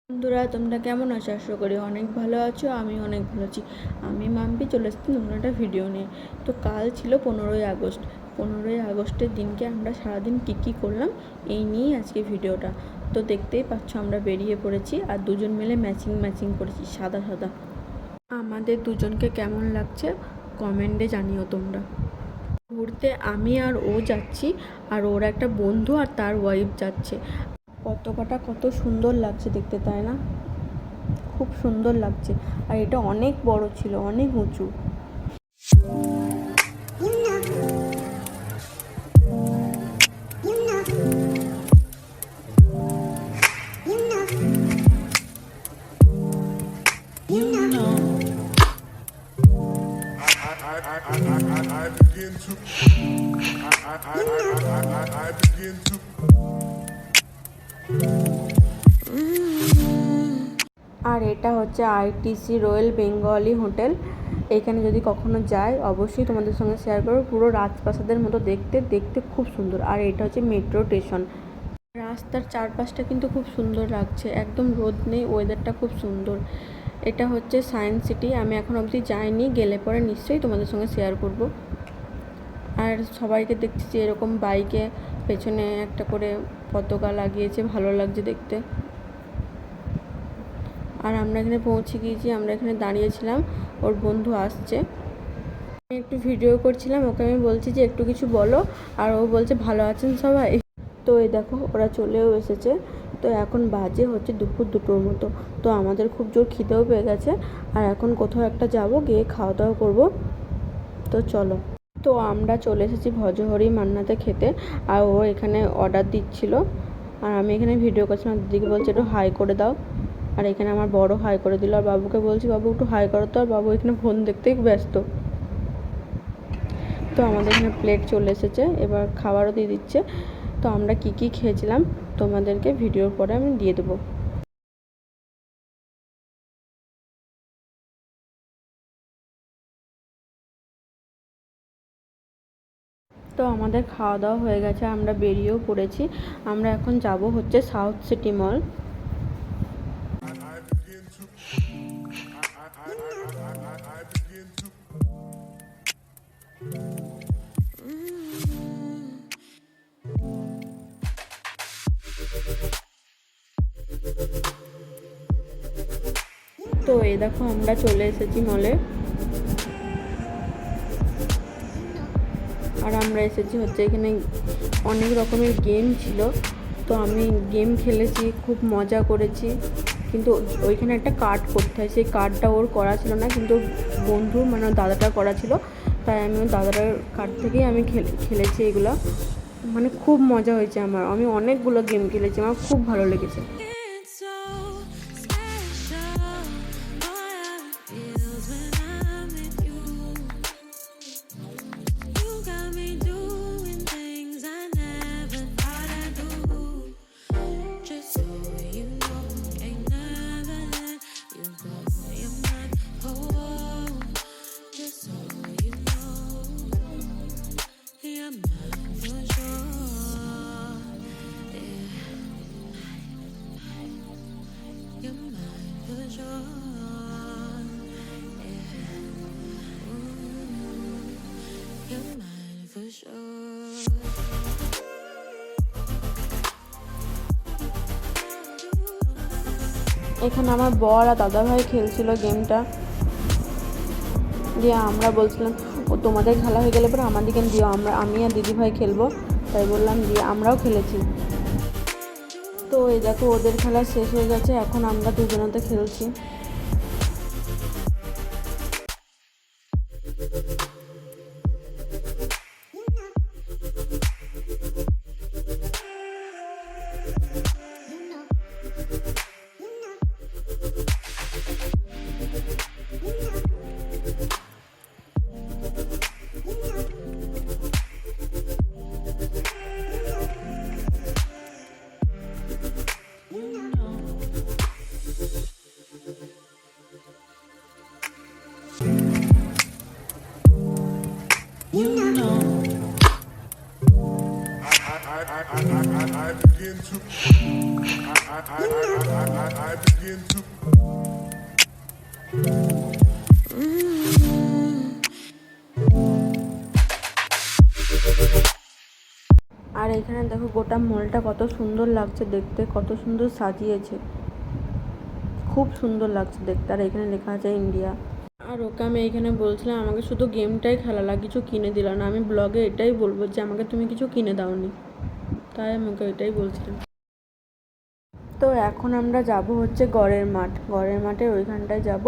বন্ধুরা, তোমরা কেমন আছো? আশা করি অনেক ভালো আছো। আমি অনেক ভালো আছি। আমি মাম্পি চলে এসেছি নতুন একটা ভিডিও নিয়ে। তো কাল ছিল 15ই আগস্ট। 15ই আগস্টের দিনকে আমরা সারাদিন কী করলাম এই নিয়েই আজকে ভিডিওটা। তো দেখতেই পাচ্ছ আমরা বেরিয়ে পড়েছি আর দুজন মিলে ম্যাচিং করেছি সাদা সাদা। আমাদের দুজনকে কেমন লাগছে কমেন্টে জানিও তোমরা। ঘুরতে আমি আর ও যাচ্ছি, আর ওর একটা বন্ধু আর তার ওয়াইফ যাচ্ছে। কত সুন্দর লাগছে দেখতে, তাই না? খুব সুন্দর লাগছে। আর এটা অনেক বড় ছিল, অনেক উঁচু। আর এটা হচ্ছে আইটিসি রয়্যাল বেঙ্গলি হোটেল। এখানে যদি কখনো যাই অবশ্যই তোমাদের সঙ্গে শেয়ার করবো। পুরো রাজপ্রাসাদের মতো দেখতে খুব সুন্দর। আর এটা হচ্ছে মেট্রো স্টেশন। রাস্তার চারপাশটা কিন্তু খুব সুন্দর লাগছে, একদম রোদ নেই, ওয়েদারটা খুব সুন্দর। এটা হচ্ছে সায়েন্স সিটি। আমি এখন অবধি যাইনি, গেলে পরে নিশ্চয়ই তোমাদের সঙ্গে শেয়ার করব। আর সবাইকে দেখছি যে এরকম বাইকে পেছনে একটা করে পতাকা লাগিয়েছে, ভালো লাগছে দেখতে। আর আমরা এখানে পৌঁছে গিয়েছি, আমরা এখানে দাঁড়িয়েছিলাম, ওর বন্ধু আসছে। আমি একটু ভিডিও করছিলাম, ওকে আমি বলছি যে একটু কিছু বলো, আর ও বলছে ভালো আছেন সবাই। তো এই দেখো ওরা চলেও এসেছে। তো এখন বাজে হচ্ছে দুপুর 2টোর মতো। তো আমাদের খুব জোর খিদেও পেয়ে গেছে, আর এখন কোথাও একটা যাব, গিয়ে খাওয়া দাওয়া করবো। তো চলো। তো আমরা চলে এসেছি ভজহরি মান্নাতে খেতে। আর ও এখানে অর্ডার দিচ্ছিল, আর আমি এখানে ভিডিও করছিলাম। দিদিকে বলছি একটু হাই করে দাও, আর এখানে আমার বড় হাই করে দিল। আর বাবুকে বলছি বাবু একটু হাই করো তো, আর বাবু এখানে ফোন দেখতেই ব্যস্ত। তো আমাদের এখানে প্লেট চলে এসেছে, এবার খাবারও দিয়ে দিচ্ছে। তো আমরা কি খেয়েছিলাম তোমাদেরকে ভিডিওর পরে আমি দিয়ে দেবো। তো আমাদের খাওয়া দাওয়া হয়ে গেছে, আমরা বেরিয়েও পড়েছি। আমরা এখন যাব হচ্ছে সাউথ সিটি মল। তো এই দেখো আমরা চলে এসেছি মলে। আর আমরা এসেছি হচ্ছে এখানে অনেক রকমের গেম ছিল। তো আমি গেম খেলেছি, খুব মজা করেছি। কিন্তু ওইখানে একটা কার্ড করতে হয়, সেই কার্ডটা ওর করা ছিল না, কিন্তু বন্ধু মানে দাদাটা করা ছিল। তাই আমি ওর দাদাটার কার্ড থেকেই আমি খেলেছি এগুলো। মানে খুব মজা হয়েছে আমার। আমি অনেকগুলো গেম খেলেছি, আমার খুব ভালো লেগেছে। এখানে আমার বর আর দাদাভাই খেলছিল গেমটা, দিয়ে আমরা বলছিলাম ও তোমাদের খেলা হয়ে গেলে পরে আমাদেরকে দিও, আমি আর দিদিভাই খেলবো। তাই বললাম, দিয়ে আমরাও খেলেছি। তো এই দেখো ওদের খেলা শেষ হয়ে গেছে, এখন আমরা দুজনাতে খেলছি। I begin আর এখানে দেখো গোটা মলটা কত সুন্দর লাগছে দেখতে, কত সুন্দর সাজিয়েছে, খুব সুন্দর লাগছে দেখতে। আর এখানে লেখা আছে ইন্ডিয়া। আর ওকে আমি এখানে বলছিলাম আমাকে শুধু গেমটাই খেলালা, কিছু কিনে দিল না। আমি ব্লগে এটাই বলবো যে আমাকে তুমি কিছু কিনে দাওনি, তাই আমি ওকে এটাই বলছিলাম। তো এখন আমরা যাব হচ্ছে গড়ের মাঠে ওইখানটায় যাব,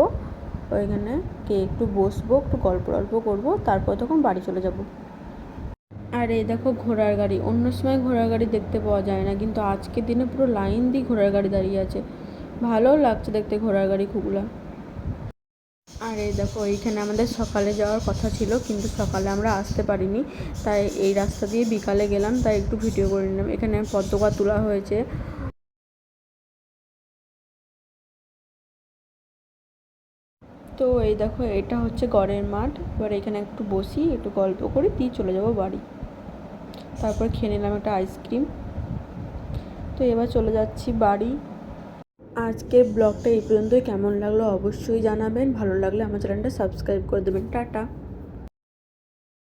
ওইখানে গিয়ে একটু বসবো, একটু গল্প করবো, তারপর তখন বাড়ি চলে যাব। আর এই দেখো ঘোড়ার গাড়ি, অন্য সময় ঘোড়ার গাড়ি দেখতে পাওয়া যায় না, কিন্তু আজকের দিনে পুরো লাইন দিয়ে ঘোড়ার গাড়ি দাঁড়িয়ে আছে, ভালোও লাগছে দেখতে ঘোড়ার গাড়িগুলো। আর এই দেখো এইখানে আমাদের সকালে যাওয়ার কথা ছিল, কিন্তু সকালে আমরা আসতে পারিনি, তাই এই রাস্তা দিয়ে বিকালে গেলাম, তাই একটু ভিডিও করে নিলাম। এখানে পতাকা তোলা হয়েছে। তো এই দেখো এটা হচ্ছে গড়ের মাঠ। এবার এখানে একটু বসি, একটু গল্প করি, দিয়ে চলে যাব বাড়ি। তারপর খেয়ে নিলাম একটা আইসক্রিম। তো এবার চলে যাচ্ছি বাড়ি। আজকের ব্লগটা এই পর্যন্তই। কেমন লাগলো অবশ্যই জানাবেন, ভালো লাগলে আমার চ্যানেলটা সাবস্ক্রাইব করে দেবেন। টাটা।